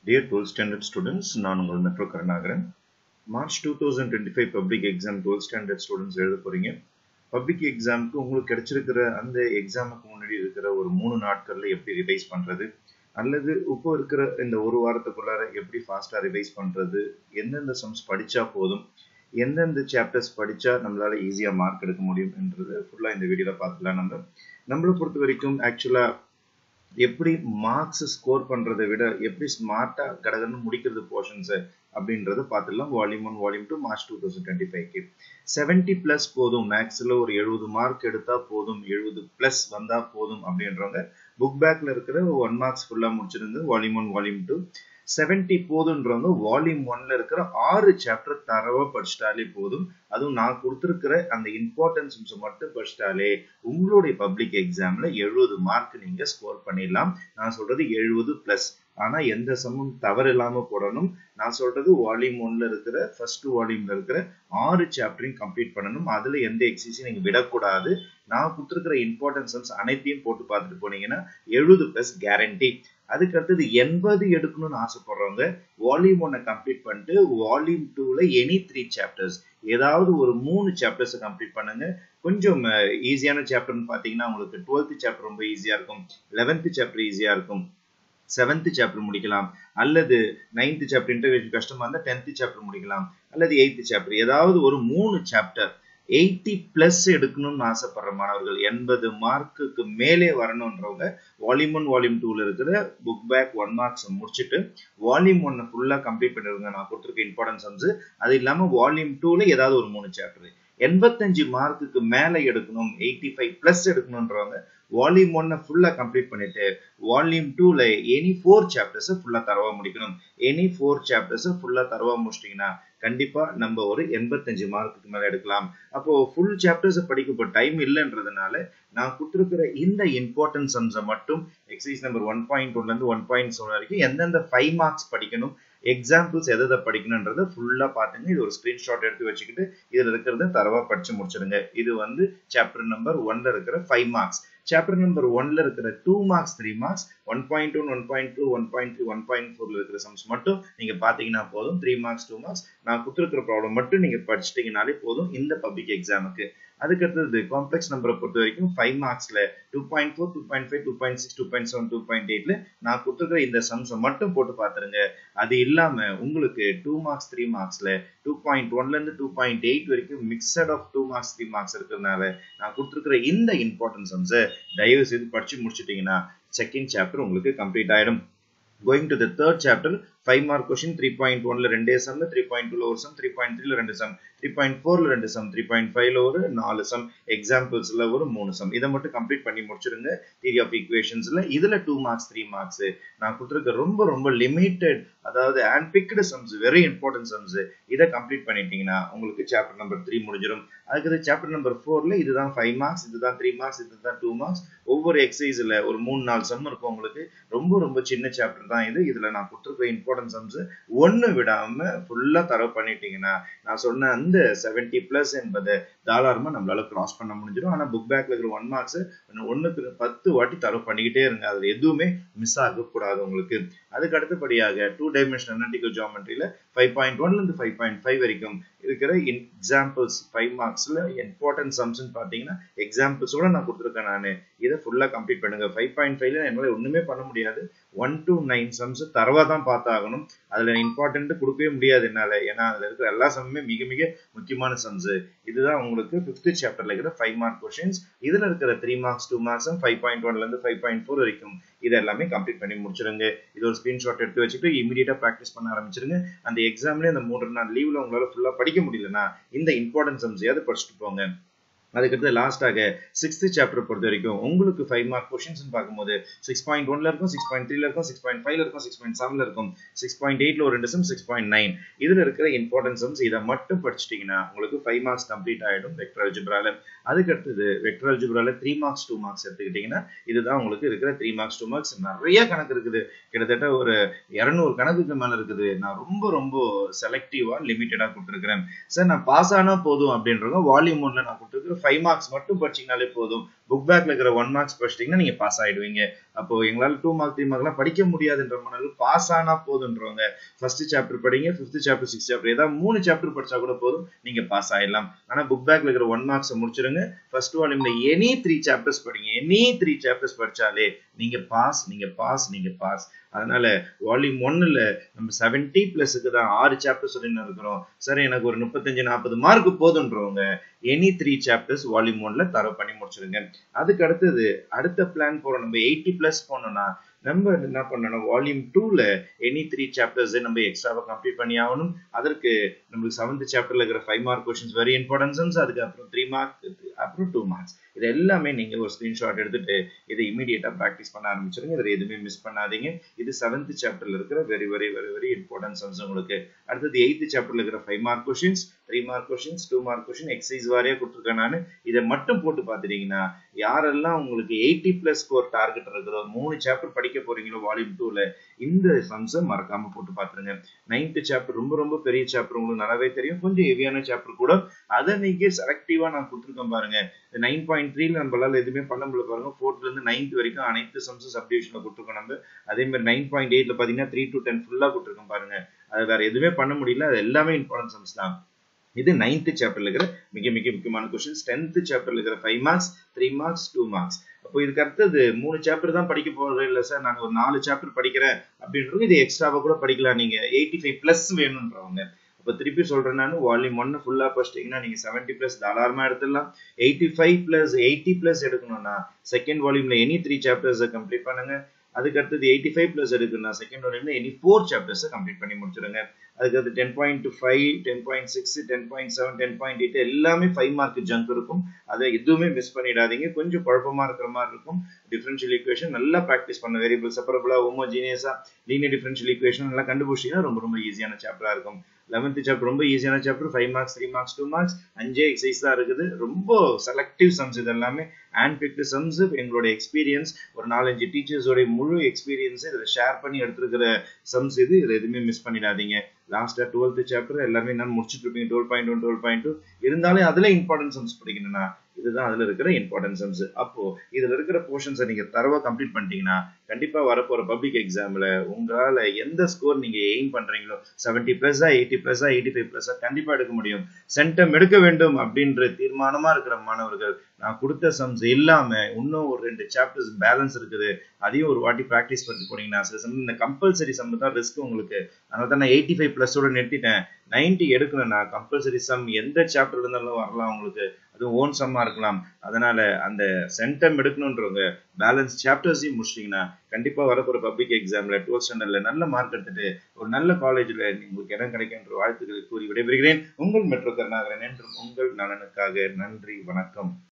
Dear 12th standard students, நான் உங்கள் metro Karunakaran. March 2025 public exam 12th standard students எழுத போறீங்க. பப்ளிக் எக்ஸாமுக்கு உங்களுக்கு கிடைச்சிருக்கிற அந்த எக்ஸாமுக்கு முன்னாடி இருக்கிற ஒரு 3 நாட்கள்ல எப்படி ரிவைஸ் பண்றது, அல்லது இப்போ இருக்கிற இந்த ஒரு வாரத்துக்குள்ளார எப்படி ஃபாஸ்டா ரிவைஸ் பண்றது, எந்தெந்த சம்ஸ் படிச்சா போதும், எந்தெந்த சாப்டர்ஸ் படிச்சா நம்மளால ஈஸியா மார்க் எடுக்க முடியும் என்றது ஃபுல்லா இந்த வீடியோல பார்த்துக்கலாம். நம்மளை பொறுத்த வரைக்கும் ஆக்சுவலா எப்படி மார்க்ஸ் ஸ்கோர் பண்றதை விட எப்படி ஸ்மார்ட்டா கடகன்னு முடிக்கிறது போர்ஷன்ஸ் அப்படின்றத பார்த்துடலாம். வால்யூம் 1 வால்யூம் 2 மார்ச் 2025க்கு 70 பிளஸ் போதும், மேக்ஸ்ல ஒரு 70 மார்க் எடுத்தா போதும், 70 பிளஸ் வந்தா போதும் அப்படின்றவங்க புக் பேக்ல இருக்கிற 1 மார்க்ஸ் ஃபுல்லா முடிச்சிருந்து வால்யூம் 1 வால்யூம் 2. 70 போதுன்றவங்க வால்யூம் 1ல இருக்கிற 6 சாப்டர் தரவா படிச்சிட்டாலே போதும். அதுவும் நான் கொடுத்திருக்கிற அந்த இம்பார்ட்டன்ஸ் மட்டும் படிச்சிட்டாலே உங்களுடைய பப்ளிக் எக்ஸாம்ல 70 மார்க் நீங்க ஸ்கோர் பண்ணிடலாம். நான் சொல்றது 70 பிளஸ். ஆனா எந்த சமம் தவறு இல்லாம போடணும். நான் சொல்றது வால்யூம் 1ல இருக்கிற ஃபர்ஸ்ட் வால்யூம்ல இருக்கிற 6 சாப்டரையும் கம்ப்ளீட் பண்ணணும். அதுல எந்த எக்ஸசைஸையும் நீங்க விடக்கூடாது. நான் கொடுத்திருக்கிற இம்பார்ட்டன்ஸ் அனைத்தையும் போட்டு பார்த்துட்டு போனீங்கன்னா 70 பிளஸ் கேரண்டி. அதுக்கு அடுத்தது 80 எடுக்கணும்னு ஆசைப்படுறவங்க வால்யூம் 1 கம்ப்ளீட் பண்ணிட்டு வால்யூம் 2ல எனி 3 சாப்டர்ஸ் ஏதாவது ஒரு 3 சாப்டர்ஸ் கம்ப்ளீட் பண்ணுங்க. கொஞ்சம் ஈஸியான சாப்டர்னு பாத்தீங்கன்னா உங்களுக்கு 12th சாப்டர் ரொம்ப ஈஸியா இருக்கும், 11th சாப்டர் ஈஸியா இருக்கும், 7th சாப்டர் முடிக்கலாம், அல்லது 9th சாப்டர் இன்டகிரேஷன் கஷ்டமா இருந்தா 10th சாப்டர் முடிக்கலாம், அல்லது 8th சாப்டர் ஏதாவது ஒரு 3 சாப்டர் 80 பிளஸ் எடுக்கணும்னு ஆசைப்படுற மாணவர்கள், 80 மார்க்குக்கு மேலே வரணும்ன்றவங்க வால்யூம் 1 வால்யூம் 2ல இருக்கிற புக் பேக் 1 மார்க்ஸ் முடிச்சுட்டு வால்யூம் 1 ஃபுல்லா கம்ப்ளீட் பண்ணிருங்க. நான் கொடுத்திருக்க இம்பார்ட்டன்ஸ் சம்ஸ். அது இல்லாம வால்யூம் 2ல ஏதாவது ஒரு 3 சாப்டர் 85 மார்க்குக்கு மேல எடுக்கணும், 85 பிளஸ் எடுக்கணும்ன்றவங்க வால்யூம் 1 ஃபுல்லா கம்ப்ளீட் பண்ணிட்டு வால்யூம் 2ல எனி 4 சாப்டர்ஸ் ஃபுல்லா தரவா முடிக்கணும். எனி 4 சாப்டர்ஸ் ஃபுல்லா தரவா முடிச்சிட்டீங்கன்னா கண்டிப்பா நம்ம ஒரு 85 மார்க்குக்கு மேல எடுக்கலாம். அப்போ ஃபுல் சாப்டர்ஸ் படிக்க டைம் இல்லைன்றதுனால நான் கொடுத்திருக்கிற இந்த இம்பார்ட்டன்ட் சம்ஸை மட்டும் எக்ஸசைஸ் நம்பர் 1.1ல இருந்து 1.7 வரைக்கும் எந்தெந்த 5 மார்க்ஸ் படிக்கணும், எக்ஸாம்பிள்ஸ் எதை படிக்கணும்ன்றத ஃபுல்லா பாத்துங்க. இது ஒரு ஸ்கிரீன்ஷாட் எடுத்து வச்சுக்கிட்டு இதுல இருக்கிறத தரவா படிச்சு முடிச்சிருங்க. இது சாப்டர் நம்பர் 1ல இருக்கிற 5 மார்க்ஸ். சாப்டர் நம்பர் 1ல இருக்கிற 2 மார்க்ஸ் 3 மார்க்ஸ் 1.1 1.2 1.3 1.4ல இருக்கிற சம்ஸ் மட்டும் நீங்க பாத்தீங்கன்னா போதும். 3 மார்க்ஸ் 2 மார்க்ஸ் நான் கொடுத்திருக்கிற ப்ராப்ளம் மட்டும் நீங்க படிச்சிட்டீங்கனாலே போதும் இந்த பப்ளிக் எக்ஸாமுக்கு. அதுக்கு அடுத்தது காம்ப்ளெக்ஸ் நம்பரை பொறுத்த வரைக்கும் 5 மார்க்ஸ்ல 2.4 2.5 2.6 2.7 2.8ல நான் கொடுத்திருக்கிற இந்த சம்ஸை மட்டும் போட்டு பாத்துருங்க. அது இல்லாம உங்களுக்கு 2 மார்க்ஸ் 3 மார்க்ஸ்ல 2.1ல இருந்து 2.8 வரைக்கும் மிக்சட் ஆஃப் 2 மார்க்ஸ் 3 மார்க்ஸ் இருக்கிறதுனால நான் கொடுத்திருக்கிற இந்த இம்பார்ட்டன்ட் சம்ஸை தயவு செய்து படிச்சு முடிச்சிட்டீங்கன்னா செகண்ட் சாப்டர் உங்களுக்கு கம்ப்ளீட் ஆயிடும். Going to the third chapter, 5 mark question 3.1ல 2 sum, 3.2ல ஒரு sum, 3.3ல 2 sum, 3.4ல 2 sum, 3.5ல ஒரு 4 sum, examples-ல ஒரு 3 sum. இதை மட்டும் கம்ப்ளீட் பண்ணி முடிச்சிருங்க. theory of equationsல இதுல 2 marks 3 marks நான் கொடுத்திருக்க ரொம்ப லிமிட்டட், அதாவது hand picked sums, very important sums. இதை கம்ப்ளீட் பண்ணிட்டீங்கன்னா உங்களுக்கு சாப்டர் நம்பர் 3 முடிஞ்சிடும். அதுக்கு சாப்டர் நம்பர் 4ல இதுதான் 5 மார்க்ஸ், இதுதான் 3 மார்க்ஸ், இதுதான் 2 மார்க்ஸ். ஒவ்வொரு எக்ஸசைஸ்ல ஒரு 3-4 சம் இருக்கும் உங்களுக்கு. ரொம்ப சின்ன சாப்டர் தான் இது. இதுல நான் கொடுத்திருக்கிற இம்பார்ட்டன்ட் சம்ஸ் ஒண்ணு விடாம ஃபுல்லா தரவு பண்ணிட்டீங்கன்னா நான் சொன்ன அந்த 70 பிளஸ் என்பதை தாராளமா நம்மளால கிராஸ் பண்ண முடிஞ்சிடும். ஆனா புக் பேக்ல இருக்கிற 1 மார்க்ஸ் 1க்கு 10 வாட்டி தரவு பண்ணிக்கிட்டே இருங்க. அதுல எதுவுமே மிஸ் ஆக கூடாது உங்களுக்கு. அதுக்கு அடுத்தபடியாக 2 டைமென்ஷனல் அனலிட்டிக்கல் ஜியோமெட்ரியில 5.1ல இருந்து 5.5 வரைக்கும் இருக்கிற எக்ஸாம்பிள்ஸ் 5 மார்க்ஸ்ல இம்பார்ட்டன்ட் சம்ஸ் பாத்தீங்கன்னா எக்ஸாம்பிள்ஸோட நான் கொடுத்திருக்கேன். நானு இதை ஃபுல்லா கம்ப்ளீட் பண்ணுங்க. 5.5ல என்னால ஒண்ணுமே பண்ண முடியாது. 1 to 9 சம்ஸ் தரவா தான் பார்த்தாகணும். அதுல இம்பார்ட்டன்ட் கொடுக்கவே முடியாது என்னால. ஏன்னா அதுல இருக்கிற எல்லா சம்மே மிக முக்கியமான சம்ஸ். இதுதான் உங்களுக்கு 5th சாப்டர்ல இருக்கிற 5 மார்க் கொஸ்டின்ஸ். இதுல இருக்கிற 3 மார்க்ஸ் 2 மார்க்ஸ் 5.1ல இருந்து 5.4 வரைக்கும் இது எல்லாமே கம்ப்ளீட் பண்ணி முடிச்சிருங்க. இது ஒரு ஸ்கிரீன்ஷாட் எடுத்து வச்சுட்டு இமிடியேட்டா பிராக்டிஸ் பண்ண ஆரம்பிச்சிருங்க. அந்த எக்ஸாம்லயே அந்த 3 நாள் லீவ்ல உங்களால ஃபுல்லா படிக்க முடியலன்னா இந்த இம்பார்ட்டன்ட் சம்ஸ் ஏதாவது படிச்சுட்டு போங்க. அதுக்கடுத்து லாஸ்டாக 6th சாப்டர் பொறுத்த வரைக்கும் உங்களுக்கு 5 மார்க் கொஸ்டின்ஸ் பார்க்கும்போது 6.1ல இருக்கும், 6.3ல இருக்கும், 6.5ல இருக்கும், 6.7ல இருக்கும், 6.8ல ஒரு 2 சம், 6.9 இதுல இருக்கிற இம்பார்ட்டன்ட் சம்ஸ் இதை மட்டும் படிச்சிட்டீங்கன்னா உங்களுக்கு 5 மார்க்ஸ் கம்ப்ளீட் ஆயிடும் வெக்டர் அல்ஜிப்ரால. அதுக்கு அடுத்தது வெக்டர் அல்ஜிப்ரால 3 மார்க்ஸ் 2 மார்க்ஸ் எடுத்துக்கிட்டீங்கன்னா இதுதான் உங்களுக்கு இருக்கிற 3 மார்க்ஸ் 2 மார்க்ஸ். நிறைய கணக்கு இருக்குது, கிட்டத்தட்ட ஒரு 200 கணக்குக்கு மேல இருக்குது. நான் ரொம்ப செலக்டிவா லிமிட்டடா கொடுத்துருக்கிறேன். சார் நான் பாஸ் ஆனா போதும் அப்படின்றவங்க வால்யூம் 1ல நான் கொடுத்துருக்கிற 5 மார்க்ஸ் மட்டும் படிச்சீங்கனாலே போதும். புக் பேக்ல இருக்கிற 1 மார்க்ஸ் படிச்சிட்டீங்கன்னா நீங்க பாஸ் ஆயிடுவீங்க. அப்போ எங்களால 2 மார்க் 3 மார்க்லாம் படிக்க முடியாதுன்ற மாணவர்கள் பாஸ் ஆனா போதுன்றவங்க ஃபர்ஸ்ட் சாப்டர் படிங்க, 5th சாப்டர் 6th சாப்டர் ஏதாவது 3 சாப்டர் படிச்சா கூட போதும், நீங்க பாஸ் ஆயிடலாம். ஆனா புக் பேக்ல இருக்கிற 1 மார்க்ஸ் முடிச்சிருங்க. ஃபர்ஸ்ட் வால்யூம்ல எனி 3 சாப்டர்ஸ் படிங்க. எனி 3 சாப்டர்ஸ் படிச்சாலே நீங்க பாஸ், நீங்க பாஸ், நீங்க பாஸ். அதனால வால்யூம் 1ல நம்ம 70 பிளஸ்க்கு தான் 6 சாப்டர்ஸ் சொல்லின்னு இருக்கிறோம். சரி எனக்கு ஒரு 35-40 மார்க் போதுன்றவங்க எனி 3 சாப்டர்ஸ் வால்யூம் 1ல தரவு பண்ணி முடிச்சிருங்க. அதுக்கு அடுத்தது அடுத்த பிளான் போறோம். நம்ம 80 பிளஸ் போனோம்னா நம்ம என்ன பண்ணணும், வால்யூம் 2ல எனி 3 சாப்டர்ஸ் நம்ம எக்ஸ்ட்ராவா கம்ப்ளீட் பண்ணி ஆகணும். அதற்கு நமக்கு 7th சாப்டர்ல இருக்கிற 5 மார்க் क्वेश्चंस வெரி இம்பார்ட்டன்ட். அதுக்கு அப்புறம் 3 மார்க், அப்புறம் 2 மார்க்ஸ். இது எல்லாமே நீங்க ஒரு ஸ்கிரீன்ஷாட் எடுத்துட்டு இதை இமிடியேட்டா பிராக்டிஸ் பண்ண ஆரம்பிச்சிருங்க. இதை எதுவுமே மிஸ் பண்ணாதீங்க. இது 7th சாப்டர்ல இருக்கிற very very very very important sums உங்களுக்கு. அடுத்தது 8th சாப்டர்ல இருக்கிற 5 mark questions, 3 mark questions, 2 mark question exercise வாரியா கொடுத்திருக்கேன் நான். இதை மட்டும் போட்டு பார்த்துட்டீங்கன்னா யாரெல்லாம் உங்களுக்கு 80 பிளஸ் ஸ்கோர் டார்கெட் இருக்கிறோ 3 சாப்டர் படிக்க போறீங்களோ வால்யூம் 2ல இந்த சம்ஸை மறக்காம போட்டு பார்த்துருங்க. 9th சாப்டர் ரொம்ப ரொம்ப பெரிய சாப்டர், உங்களுக்கு நல்லாவே தெரியும். கொஞ்சம் ஹெவியான சாப்டர் கூட, அதை நீங்க செலக்டிவா நான் கொடுத்துருக்கேன் பாருங்க. 9.3ல நம்மளால எதுவுமே பண்ண முடியல பாருங்க. 4th இருந்து 9th வரைக்கும் அனைத்து சம்ஸும் சப்டிவிஷன்ல கொடுத்துருக்கோம் நம்ம. அதே மாதிரி 9.8ல பாத்தீங்கன்னா 3 to 10 ஃபுல்லா கொடுத்துருக்கோம் பாருங்க. அது வேற எதுவுமே பண்ண முடியல. அது எல்லாமே இம்பார்ட்டன்ட் சம்ஸ் தான். இது 9th சாப்டர்ல இருக்கிற மிக மிக முக்கியமான क्वेश्चंस. 10th சாப்டர்ல இருக்கிற 5 மார்க்ஸ், 3 மார்க்ஸ், 2 மார்க்ஸ். அப்போ இதுக்கு அடுத்தது 3 சாப்டர் தான் படிக்க போறது இல்ல சார், நான் ஒரு 4 சாப்டர் படிக்கிறேன் அப்படின்றது இது எக்ஸ்ட்ராவா கூட படிக்கலாம் நீங்க. 85 பிளஸ் வேணும்ன்றவங்க அப்ப திருப்பி சொல்றேன் நான், வால்யூம் 1 ஃபுல்லா படிச்சிட்டீங்கன்னா நீங்க 70 பிளஸ் தாராளமா எடுத்துடலாம். 85 பிளஸ் 80 பிளஸ் எடுக்கணும்னா செகண்ட் வால்யூம்ல எனி 3 சாப்டர்ஸ் கம்ப்ளீட் பண்ணுங்க. அதுக்கு அடுத்தது 85 பிளஸ் எடுக்கணும்னா செகண்ட் வால்யூம்ல எனி 4 சாப்டர்ஸ் கம்ப்ளீட் பண்ணி முடிச்சிருங்க. அதுக்கு அடுத்து 10.5, 10.6, 10.7, 10.8 எல்லாமே 5 மார்க் ஜங்க் இருக்கும். அதை எதுவுமே மிஸ் பண்ணிடாதீங்க. கொஞ்சம் குழப்பமா இருக்கிற மாதிரி இருக்கும். டிஃபரன்ஷியல் ஈக்குவேஷன் நல்லா பிராக்டிஸ் பண்ண, வேரியபிள் செப்பரபிளா, ஹோமோஜீனியஸா, லீனியர் டிஃபரன்ஷியல் ஈக்குவேஷன் நல்லா கண்டுபிடிச்சீங்கன்னா ரொம்ப ரொம்ப ஈஸியான சாப்டரா இருக்கும். 11th சாப்டர் ரொம்ப ஈஸியான chapter. 5 marks, 3 marks, 2 marks, 5 exercise தான் இருக்குது. ரொம்ப செலக்டிவ் சம்ஸ் இது எல்லாமே. Hand picked sums. எங்களோட எக்ஸ்பீரியன்ஸ் ஒரு 4-5 டீச்சர்ஸோட முழு எக்ஸ்பீரியன்ஸ் இதில் ஷேர் பண்ணி எடுத்துருக்கிற சம்ஸ் இது. இதில் எதுவுமே மிஸ் பண்ணிடாதீங்க. லாஸ்டா 12th சாப்டர் எல்லாமே நான் முடிச்சுட்டு இருப்பீங்க. 12.1, 12.2 இருந்தாலும் அதுல இம்பார்ட்டன்ட் சம்ஸ் படிக்கணும்னா இதுதான் அதுல இருக்கிற இம்பார்ட்டன்ட் சம்ஸ். அப்போ இதுல இருக்கிற போர்ஷன்ஸை நீங்க தரவா கம்ப்ளீட் பண்ணிட்டீங்கன்னா கண்டிப்பா வரப்போற பப்ளிக் எக்ஸாம்ல உங்களால எந்த ஸ்கோர் நீங்க எய்ம் பண்றீங்களோ 70 பிளஸா, 80 பிளஸா, 85 பிளஸா கண்டிப்பா எடுக்க முடியும். சென்டம் எடுக்க வேண்டும் அப்படின்ற தீர்மானமா இருக்கிற மாணவர்கள் நான் கொடுத்த சம்ஸ் இல்லாம இன்னும் ஒரு 2 சாப்டர்ஸ் பேலன்ஸ் இருக்குது, அதையும் ஒரு வாட்டி பிராக்டிஸ் பண்ணி போனீங்கன்னா சில சமயம் இந்த கம்பல்சரி சம் தான் ரிஸ்க் உங்களுக்கு. அதனால தான் நான் 85 பிளஸோட நிறுத்திட்டேன். 90 எடுக்கணும்னா கம்பல்சரி சம் எந்த சாப்டர் இருந்தாலும் வரலாம் உங்களுக்கு. அதுவும் ஓன் சம்மா இருக்கலாம். அதனால அந்த சென்டம் எடுக்கணும்ன்றவங்க பேலன்ஸ் சாப்டர்ஸையும் முடிச்சிட்டீங்கன்னா கண்டிப்பா வரப்போற பப்ளிக் எக்ஸாம்ல 12th ஸ்டாண்டர்ட்ல நல்ல மார்க் எடுத்துட்டு ஒரு நல்ல காலேஜ்ல உங்களுக்கு இடம் கிடைக்கும் என்ற வாழ்த்துக்களை கூறி விடைபெறுகிறேன். உங்கள் மெட்ரோ கருணாகரன் என்றும் உங்கள் நலனுக்காக. நன்றி, வணக்கம்.